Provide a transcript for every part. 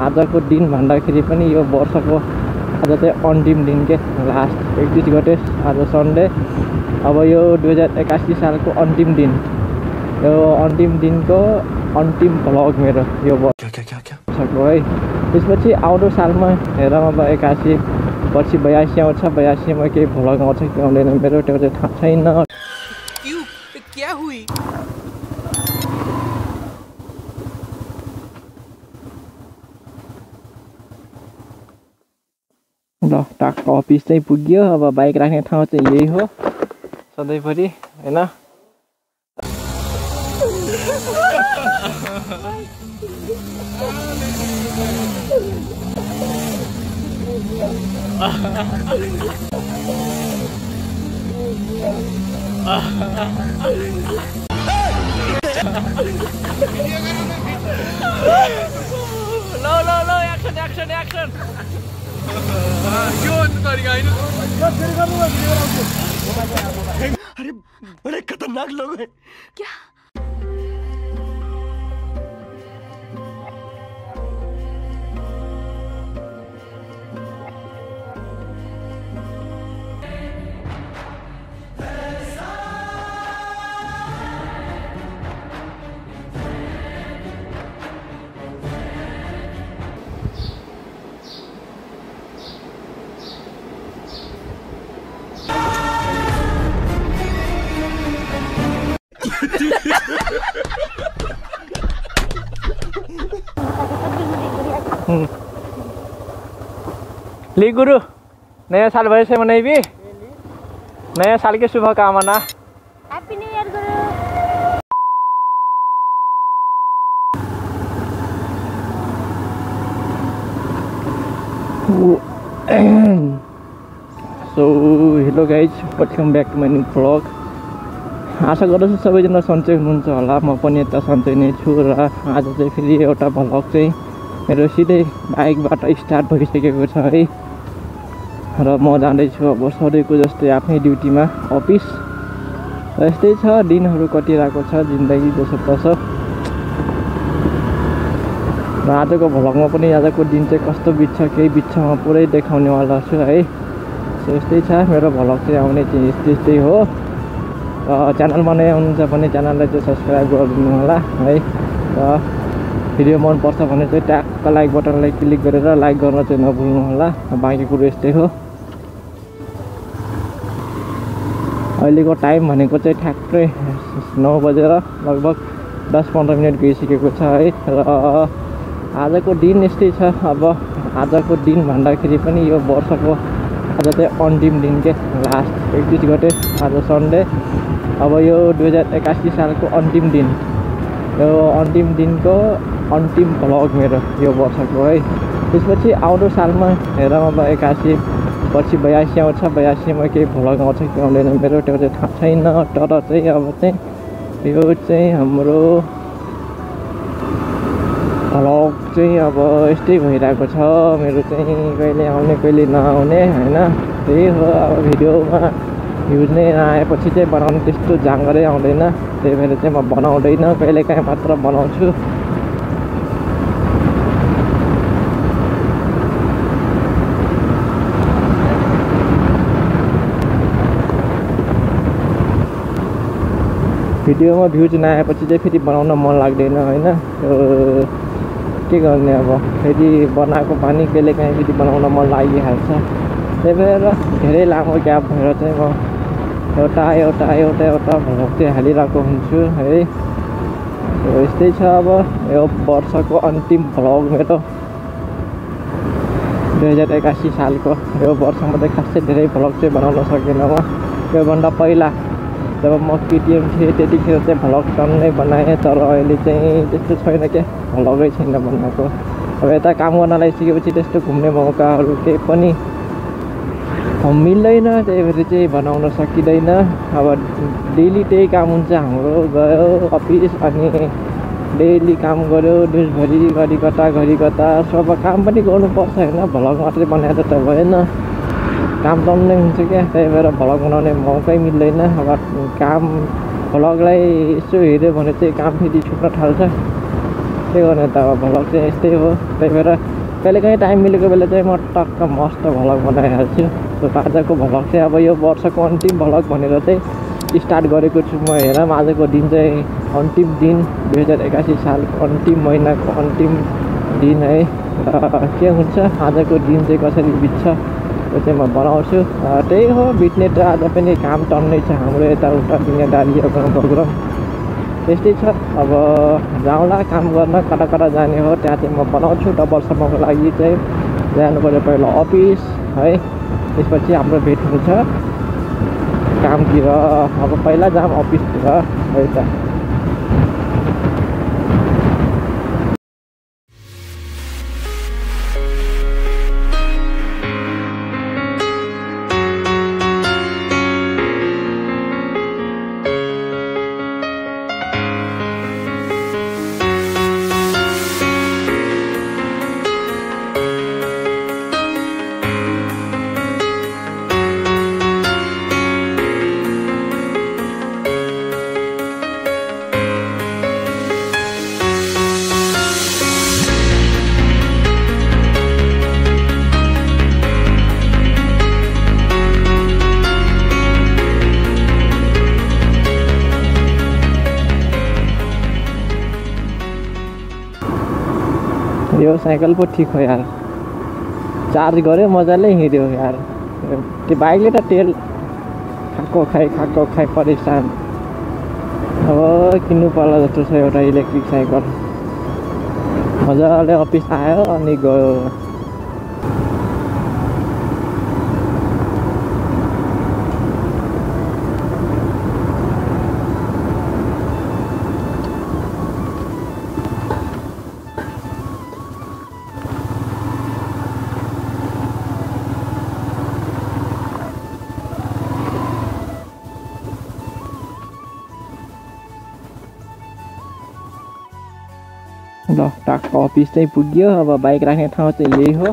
आजको दिन भन्दाखेरि पनि यो वर्षको आज चाहिँ अन्तिम दिन के लास्ट 31 गते आज सन्डे। अब यो 2081 सालको अन्तिम दिन, यो अन्तिम दिनको अन्तिम भ्लग मेरो यो वर्षको है। त्यसपछि आउँदो सालमा हेरौँ अब 81 पछि 82 आउँछ, 82 मा केही भ्लग आउँछ कि आउँदैन मेरो त्यो चाहिँ थाहा छैन। ल टाक्क अफिस चाहिँ पुग्यो। अब बाइक राख्ने ठाउँ चाहिँ यही हो सधैँभरि हैन। लो एक्सन क्यों तरीका है अरे बड़े खतरनाक लोग हैं क्या। ली गुरु नया साल भएछ मनाइबी, नया साल की शुभकामना। हैप्पी न्यू ईयर गुरु। So hello guys, welcome back to my new vlog. आशा गर्दछु सबैजना सन्चै हुनुहुन्छ होला, म पनि यता सन्चै नै छु। र आज चाहिँ फेरि एउटा भ्लग चाहिँ मेरो सिधै बाइकबाट स्टार्ट भइसकेको छ है। र म जाँदैछु अब सधैँको जस्तै आफ्नै ड्युटीमा अफिस। र यस्तै छ, दिनहरू कटिरहेको छ जिन्दगी जसो तसो। र आजको भ्लगमा पनि आजको दिन चाहिँ कस्तो बित्छ केही बित्छ म पुरै देखाउनेवाला छु है। सो यस्तै छ मेरो भ्लग चाहिँ आउने चाहिँ यस्तै हो। र च्यानलमा नै हुनुहुन्छ भने च्यानललाई चाहिँ सब्सक्राइब गरिदिनु होला है। र भिडियो मनपर्छ भने चाहिँ ट्याक्क लाइक बटनलाई क्लिक गरेर लाइक गर्न चाहिँ नभुल्नु होला। बाँकी कुरो यस्तै हो। अहिलेको टाइम भनेको चाहिँ ठ्याक्कै 9 बजेर लगभग 10-15 मिनट गइसकेको छ है। र आजको दिन यस्तै छ। अब आजको दिन भन्दाखेरि पनि यो वर्षको आज चाहिँ अन्तिम दिन के लास्ट 31 गते आज सन्डे। अब यो 2081 सालको अन्तिम दिन, यो अन्तिम दिनको अन्तिम भ्लग मेरो यो वर्षको है। त्यसपछि आउँदो सालमा हेरौँ अब 81 पछि 82 आउँछ, 82 मा केही भ्लग आउँछ कि आउँदैन मेरो त्यो चाहिँ थाहा छैन। तर चाहिँ अब चाहिँ यो चाहिँ हाम्रो भ्लग चाहिँ अब यस्तै भइरहेको छ मेरो चाहिँ, कहिले आउने कहिले नआउने हैन। त्यही हो, अब भिडियोमा भ्युज नै नआएपछि चाहिँ बनाउनु त्यस्तो जाँगरै आउँदैन। त्यही भएर चाहिँ म बनाउँदैन, कहिलेकाहीँ मात्र बनाउँछु। भिडियोमा भ्युज नआएपछि चाहिँ फेरि बनाउन मन लाग्दैन हैन। के गर्ने अब, फेरि बनाएको पानी कहिलेकाहीँ फेरि बनाउन मन लागिहाल्छ। त्यही भएर धेरै लामो ग्याप भएर चाहिँ म एउटा भ्लग चाहिँ हालिरहेको हुन्छु है। यस्तै छ अब यो वर्षको अन्तिम भ्लग मेरो 2081 सालको। यो वर्षमा चाहिँ खासै धेरै भ्लग चाहिँ बनाउन सकेन म। योभन्दा पहिला जब म केटिएम थिएँ त्यतिखेर चाहिँ भ्लग टन्नै बनाएँ। तर अहिले चाहिँ त्यस्तो छैन क्या, भ्लगै छैन बनाएको। अब यता काम गर्न लागिसकेपछि त्यस्तो घुम्ने मौकाहरू केही पनि मिल्दैन, त्यही भएर चाहिँ बनाउन सकिँदैन। अब डेली त्यही काम हुन्छ हाम्रो, गयो अफिस अनि डेली काम गऱ्यो देशभरि, घरि कता सब काम पनि गर्नुपर्छ होइन। भ्लग मात्रै बनाएर त भएन, काम टन्नै हुन्छ क्या। त्यही भएर भ्लग बनाउने मौकै मिल्दैन। अब काम भ्लगलाई यसो हेऱ्यो भने चाहिँ काम फेरि छुट्न थाल्छ। के गर्ने त अब भ्लग चाहिँ यस्तै हो त्यही भएर कहिलेकाहीँ टाइम मिलेको बेला चाहिँ म टक्क मस्त भ्लग बनाइहाल्छु सो आजको भ्लग चाहिँ अब यो वर्षको अन्तिम भ्लग भनेर चाहिँ स्टार्ट गरेको छु म हेरौँ आजको दिन चाहिँ अन्तिम दिन 2081 सालको अन्तिम महिनाको अन्तिम दिन है र के हुन्छ आजको दिन चाहिँ कसरी बित्छ त्यो चाहिँ म बनाउँछु त्यही हो बित्ने त आज पनि काम टन्नै छ हाम्रो यताउता दुनियाँदारीहरूको प्रोग्राम त्यस्तै छ अब जाउँला काम गर्न कता कता जाने हो त्यहाँ चाहिँ म बनाउँछु डबलसम्मको लागि चाहिँ जानु पर्यो पहिला अफिस है त्यसपछि हाम्रो भेट हुन्छ कामतिर अब पहिला जाम अफिसतिर है त यो साइकल पो ठिक हो यार चार्ज गऱ्यो मजाले हिँड्यो यार त्यो बाइकले त तेल खाएको खाइ परेशान अब किन्नु पर्ला जस्तो छ एउटा इलेक्ट्रिक साइकल मजाले अफिस आयो अनि गयो ल टाक्क अफिस चाहिँ पुग्यो अब बाइक राख्ने ठाउँ चाहिँ यही हो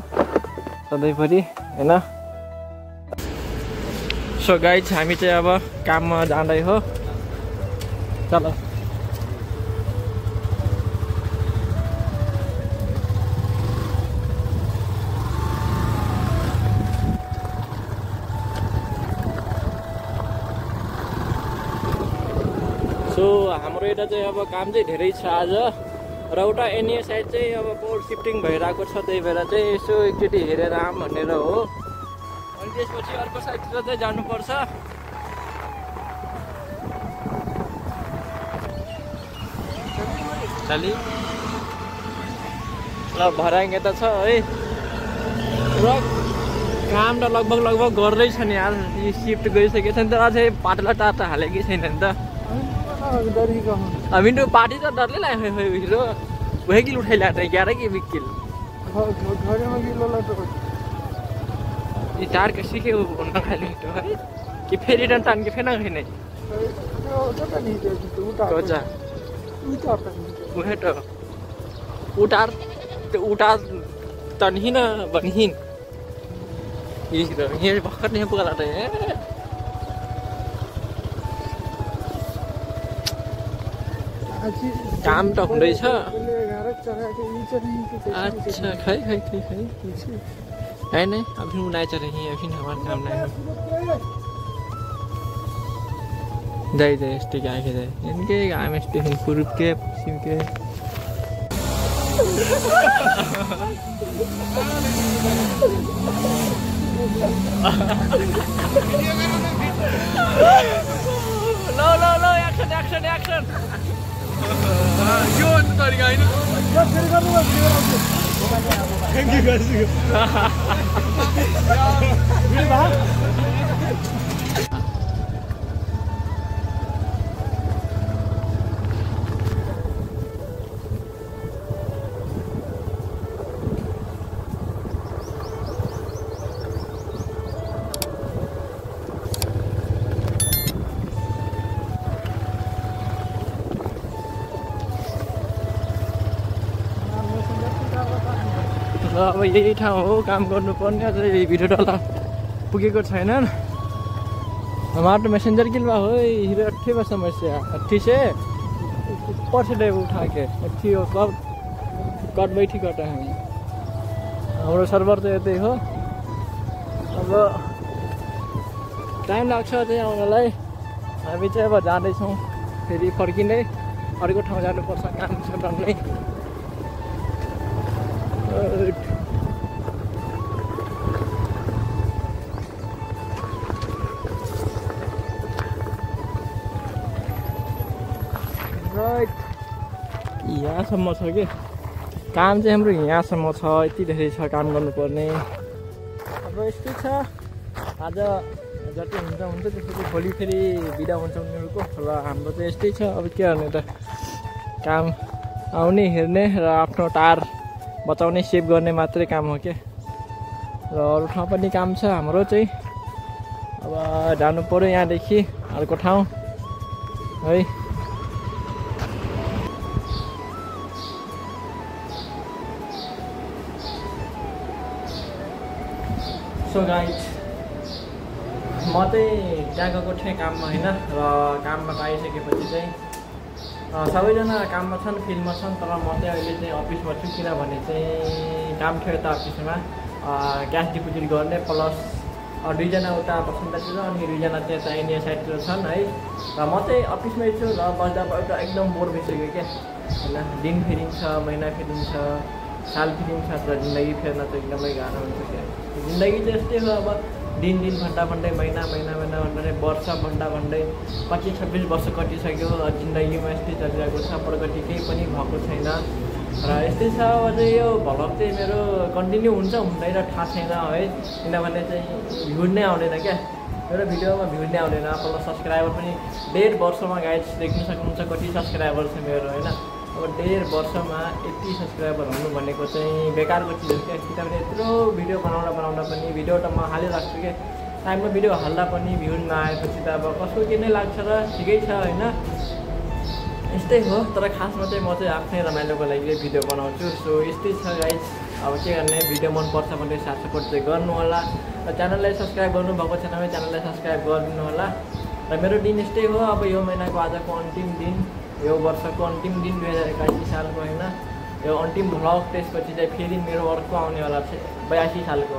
सधैँभरि हैन सो गाइज हामी चाहिँ अब काममा जाँदै हो चलो सो हाम्रो यता चाहिँ अब काम चाहिँ धेरै छ आज र एउटा एनए साइड चाहिँ अब पोल सिफ्टिङ भइरहेको छ त्यही भएर चाहिँ यसो एकचोटि हेरेर आऊँ भनेर हो अनि त्यसपछि अर्को साइडतिर चाहिँ जानुपर्छ चली ल भराङ यता छ है र काम त लगभग गर्दैछ नि यार यो सिफ्ट गरिसकेको छ नि त अझै पातला टाटा हालेकै छैन नि त अभी तो पार्टी तो डर ले लाए हुए हीरो वही किलो उठाई लाते 11 की 20 किलो घर में किलो लाते ये चार कैसे के वो ना खाली तो है कि फिर रिटर्न टान के फिर ना खाने तो जा वो है तो उतार तनहीन बनहीन ये वक्त नहीं पकड़ा रहे हैं काम त हुँदैछ अच्छा खै है नहीं अभी उड़ाए चल रही है अभी हमारा काम नहीं जाए स्टिक आके जाए इनके गाँव में स्टेशन पूर्व के पश्चिम के लो एक्शन यो तरिका हैन थ्यांक यू गाइस अब यही ठाउँ हो काम गर्नुपर्ने अझै भिडियो डल्ला पुगेको छैन हमारा तो मैसेंजर गिलवा हो हीरो 80 समस्या 80 से ऊपर से उठा के 80 और सब कट बैठी कट हामी हाम्रो सर्भर चाहिँ यतै हो अब टाइम लाग्छ चाहिँ आउनलाई हामी चाहिँ अब जाँदैछौँ फेरि फर्किँदै अर्को ठाउँ जानुपर्छ काम छ टन्नै राइट यहाँसम्म छ कि काम चाहिँ हाम्रो यहाँसम्म छ यति धेरै छ काम गर्नुपर्ने अब यस्तै छ आज जति हुन्छ हुन्छ त्यसपछि भोलि फेरि बिदा हुन्छ उनीहरूको र हाम्रो चाहिँ यस्तै छ अब के गर्ने त काम आउने हेर्ने र आफ्नो टार बचाउने सेभ गर्ने मात्रै काम हो क्या र अरू ठाउँ पनि काम छ हाम्रो चाहिँ अब जानु पर्यो यहाँदेखि अर्को ठाउँ है सो गाइज म चाहिँ त्यहाँ गएको थिएँ काममा होइन र काममा आइसकेपछि चाहिँ सबैजना काममा छन् फिल्डमा छन् तर म चाहिँ अहिले चाहिँ अफिसमा छु किनभने चाहिँ काम थियो यता अफिसमा क्यास डिपोजिट गर्ने प्लस दुईजना उता बसन्तातिर अनि दुईजना चाहिँ यता इन्डिया साइडतिर छन् है र म चाहिँ अफिसमै छु र बस्दा एउटा एकदम बोर भइसक्यो क्या होइन दिन फेरिन्छ महिना फेरिन्छ साल फेरिन्छ तर जिन्दगी फेर्न चाहिँ एकदमै गाह्रो हुन्छ क्या जिन्दगी चाहिँ यस्तै हो अब दिन भन्दा भन्दै महिना भन्दै वर्ष भन्दा भन्दै 25-26 वर्ष कटिसक्यो जिन्दगीमा यस्तै चलिरहेको छ प्रगति केही पनि भएको छैन र यस्तै छ अब चाहिँ यो भ्लग चाहिँ मेरो कन्टिन्यू हुन्छ हुँदैन थाहा छैन है किनभने चाहिँ भ्यू नै आउँदैन क्या मेरो भिडियोमा भ्यू नै आउँदैन प्लस सब्सक्राइबर पनि 1.5 वर्षमा गाइड देख्न सक्नुहुन्छ कति सब्सक्राइबर छ मेरो होइन अब 1.5 वर्षमा 80 सब्सक्राइबर हुनु भनेको चाहिँ बेकारको चिज हो क्या किनभने यत्रो भिडियो बनाउँदा पनि भिडियो त म हालिराख्छु क्या टाइममा भिडियो हाल्दा पनि भ्यू नआएपछि त अब कसको के नै लाग्छ र ठिकै छ होइन यस्तै हो तर खासमा चाहिँ म चाहिँ आफ्नै रमाइलोको लागि भिडियो बनाउँछु सो यस्तै छ गाइज अब के गर्ने भिडियो मनपर्छ भने साथ सपोर्ट चाहिँ गर्नु होला र च्यानललाई सब्सक्राइब गर्नुभएको छैन भने च्यानललाई सब्सक्राइब गरिदिनु होला र मेरो दिन यस्तै हो अब यो महिनाको आजको अन्तिम दिन यो वर्षको अन्तिम दिन 2081 सालको होइन यो अन्तिम भ्लग त्यसपछि चाहिँ फेरि मेरो अर्को आउनेवाला छ 82 सालको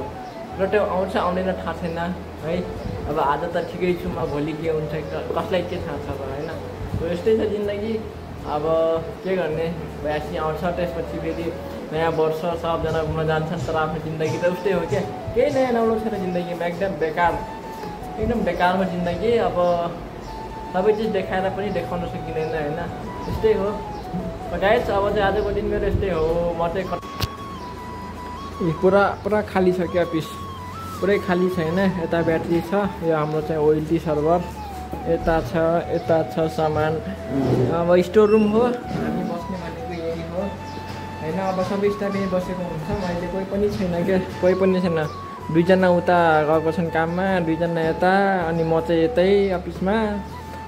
र त्यो आउँछ आउँदैन थाहा छैन है अब आज त ठिकै छु म भोलि के हुन्छ कसलाई के थाहा छ त होइन सो यस्तै छ जिन्दगी अब के गर्ने 82 आउँछ त्यसपछि फेरि नयाँ वर्ष सबजना घुम्न जान्छन् तर आफ्नो जिन्दगी त उस्तै हो क्या केही नयाँ नौलो छैन जिन्दगीमा एकदम बेकार हो जिन्दगी अब सबै चिज देखाएर पनि देखाउन सकिँदैन होइन यस्तै हो गाइस अब चाहिँ आजको दिन मेरो यस्तै हो म चाहिँ पुरा खाली छ क्या अफिस पुरै खाली छैन यता ब्याट्री छ यो हाम्रो चाहिँ ओएलटी सर्भर यता छ सामान अब स्टोर रुम हो हामी बस्ने भनेको यही हो होइन अब सबै स्टाफ यहीँ बसेको हुन्छ अहिले कोही पनि छैन क्या कोही पनि छैन दुईजना उता गएको छन् काममा दुईजना यता अनि म चाहिँ यतै अफिसमा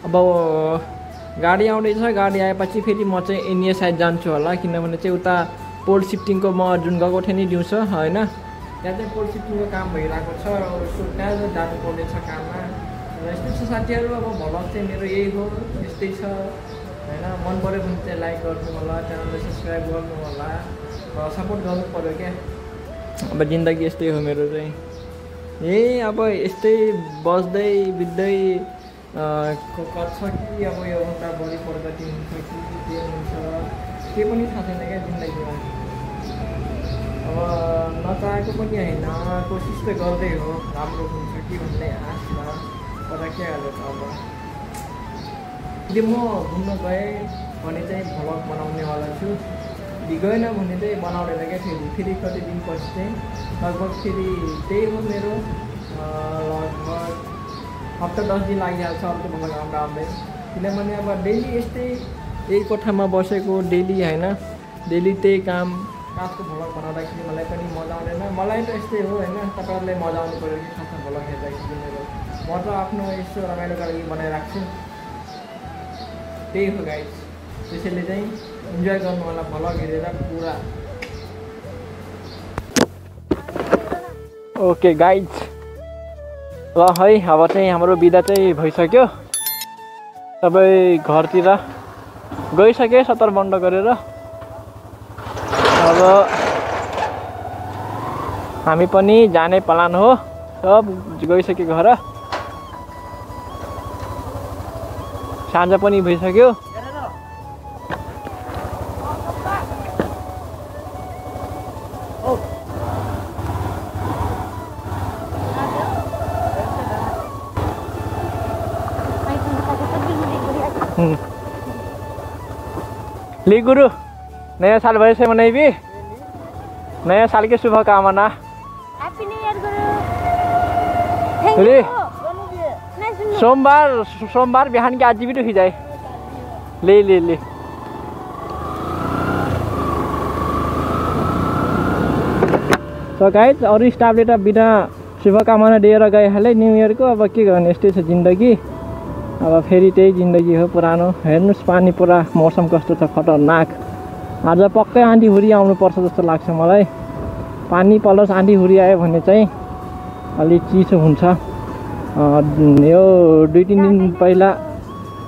अब गाडी आउँदैछ गाडी आएपछि फेरि म चाहिँ इन्डिया साइड जान्छु होला किनभने चाहिँ उता पोल सिफ्टिङको म जुन गएको थिएँ नि दिउँसो होइन त्यहाँ चाहिँ पोल सिफ्टिङको काम भइरहेको छ त्यहाँ जानु पर्नेछ काममा र यस्तै छ साथीहरू अब भ्लग चाहिँ मेरो यही हो यस्तै छ होइन मन पऱ्यो भने चाहिँ लाइक गर्नु होला च्यानललाई सब्सक्राइब गर्नु होला र सपोर्ट गर्नु पऱ्यो क्या अब जिन्दगी यस्तै हो मेरो चाहिँ यही अब यस्तै बस्दै बित्दै कच्छ कि अब योभन्दा बढी प्रगति हुन्छ कि के हुन्छ के पनि थाहा छैन क्या जिन्दगीमा अब नचाहेको पनि होइन कोसिस त गर्दै हो राम्रो हुन्छ कि भन्ने आशमा तर के गर्नु त अब यदि म घुम्न गएँ भने चाहिँ भ्लग बनाउनेवाला छु गएन भने चाहिँ बनाउँदैन क्या फेरि कति दिनपछि चाहिँ लगभग फेरि त्यही हो मेरो लगभग हप्ता 10 दिन लागिहाल्छ अर्को भ्लग आउँदै किनभने अब डेली यस्तै यही कोठामा बसेको डेली होइन डेली त्यही काम कामको भ्लग बनाउँदाखेरि मलाई पनि मजा आउँदैन मलाई त यस्तै हो होइन तपाईँहरूलाई मजा आउनु पऱ्यो कि खासमा भ्लग हेर्दाखेरि मेरो म त आफ्नो यसो रमाइलोको लागि बनाइराख्छु त्यही हो गाइस त्यसैले चाहिँ इन्जोय गर्नु होला भ्लग हेरेर पुरा ओके गाइस ल है अब चाहिँ हाम्रो बिदा चाहिँ भइसक्यो सबै घरतिर गइसके 70 बन्द गरेर अब हामी पनि जाने प्लान हो सब गइसक्यो घर साँझ पनि भइसक्यो ली गुरु नया साल भएछ मनाई भी नया साल की शुभकामना हैप्पी न्यू ईयर गुरु रे थैंक यू सोमबार बिहान के आज भी दुखी जाए ले ले ले तो गाइस अरू स्टाफले त बिना शुभकामना दिएर गइहाले न्यू इयर को अब के गर्ने यस्तै छ जिन्दगी अब फेरि त्यही जिन्दगी हो पुरानो हेर्नुस् पानी पुरा मौसम कस्तो छ खतरनाक आज पक्कै आँधी हुरी आउनु पर्छ जस्तो लाग्छ मलाई पानी प्लस आँधी हुरी आयो भने चाहिँ अलि चिसो हुन्छ यो 2-3 दिन पहिला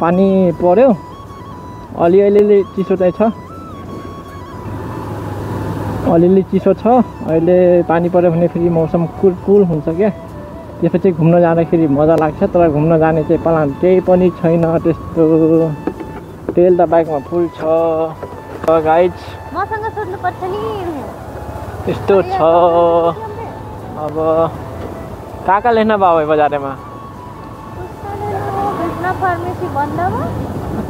पानी पर्यो अलिअलि चिसो चाहिँ छ अलिअलि चिसो छ अहिले पानी पर्यो भने फेरि मौसम कुल हुन्छ क्या त्यसपछि घुम्न जाँदाखेरि मजा लाग्छ तर घुम्न जाने चाहिँ प्लान केही पनि छैन त्यस्तो तेल त बाइकमा फुल छ गाइज मसँग सोध्नु पर्छ नि त्यस्तो छ अब कहाँ लेख्न बाबु बजारमा कृष्ण फार्मेसी बन्द भयो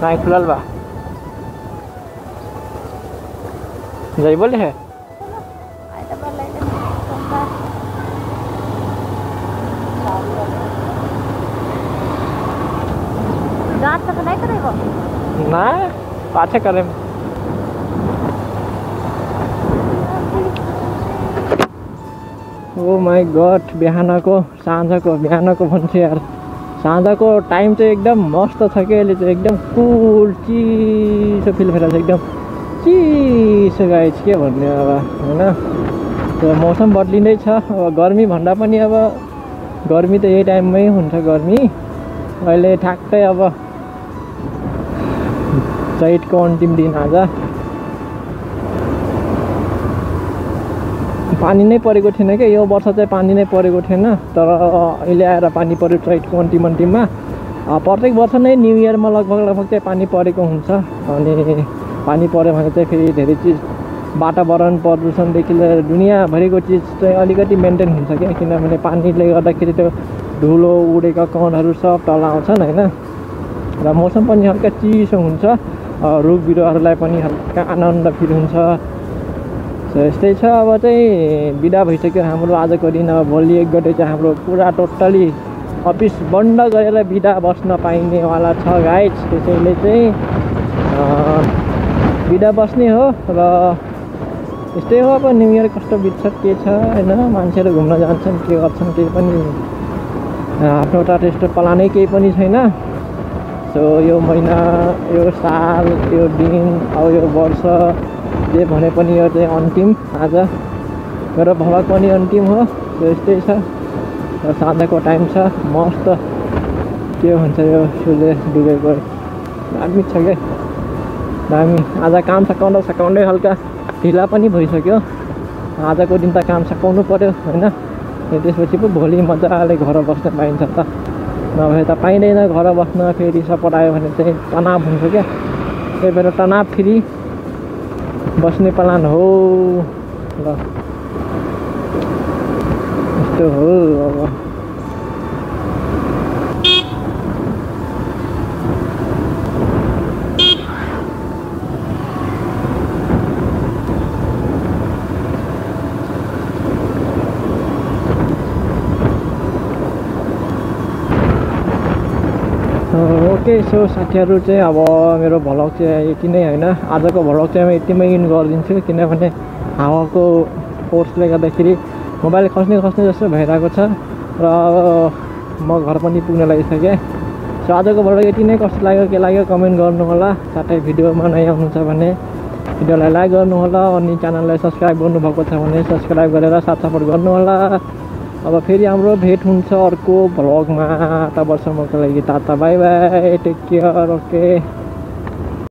कहाँ खुलल बा जय बोले है जांच तक नहीं करेगा ना पाछे करे ओ माय गॉड बिहानको साँझको भन्छु यार साँझको टाइम चाहिँ एकदम मस्त छ के अहिले चाहिँ एकदम कुल चिसो फिल भइरहेको छ एकदम चिसो गाइस के भन्ने अब हैन त्यो मौसम बदलिँदै छ अब गर्मी भन्दा पनि अब गर्मी त यही टाइममै हुन्छ गर्मी अहिले ठ्याक्कै अब चैतको अन्तिम दिन आज पानी नै परेको थिएन क्या यो वर्ष चाहिँ पानी नै परेको थिएन तर अहिले आएर पानी पर्यो चैतको अन्तिममा प्रत्येक वर्ष नै न्यू इयरमा लगभग चाहिँ पानी परेको हुन्छ अनि पानी पऱ्यो भने चाहिँ फेरि धेरै चिज वातावरण प्रदूषणदेखि लिएर दुनियाँभरिको चिज चाहिँ अलिकति मेन्टेन हुन्छ क्या किनभने पानीले गर्दाखेरि त्यो धुलो उडेका कणहरू सब तल आउँछन् होइन र मौसम पनि हल्का चिसो हुन्छ रुख बिरुवाहरूलाई पनि हल्का आनन्द फिल हुन्छ सो यस्तै छ अब चाहिँ बिदा भइसक्यो हाम्रो आजको दिन अब भोलि 1 गते चाहिँ हाम्रो पुरा टोटली अफिस बन्द गरेर बिदा बस्न पाइनेवाला छ गाइज त्यसैले चाहिँ बिदा बस्ने हो र यस्तै हो अब न्यू इयर कस्तो बित्छ के छ होइन मान्छेहरू घुम्न जान्छन् के गर्छन् केही पनि आफ्नो त त्यस्तो प्लानै केही पनि छैन सो यो महिना यो साल यो दिन अब यो वर्ष जे भने पनि यो चाहिँ अन्तिम आज मेरो भ्लग पनि अन्तिम हो यस्तै छ र साँझको टाइम छ मस्त के भन्छ यो सूर्य डुबेको दामी छ क्या दामी आज काम सकाउँदै हल्का ढिला पनि भइसक्यो आजको दिन त काम सकाउनु पर्यो होइन त्यसपछि पो भोलि मजाले घर बस्न पाइन्छ त नभए त पाइँदैन घर बस्न फेरि सपोर्ट आयो भने चाहिँ तनाव हुन्छ क्या त्यही भएर तनाव फेरि बस्ने प्लान हो ल यस्तो हो अब ओके सो साथीहरू चाहिँ अब मेरो भ्लग चाहिँ यति नै होइन आजको भ्लग चाहिँ म यतिमै इन गरिदिन्छु किनभने हावाको फोर्सले गर्दाखेरि मोबाइल खस्ने जस्तो भइरहेको छ र म घर पनि पुग्न लागिसकेँ सो आजको भ्लग यति नै कस्तो लाग्यो के लाग्यो कमेन्ट गर्नु होला साथै भिडियोमा नयाँ हुनुहुन्छ भने भिडियोलाई लाइक गर्नु होला अनि च्यानललाई सब्स्क्राइब गर्नुभएको छ भने सब्स्क्राइब गरेर साथ सपोर्ट गर्नु होला अब फेरि हाम्रो भेट हुन्छ अर्को भ्लगमा तबसम्मको लागि tata bye bye take care okay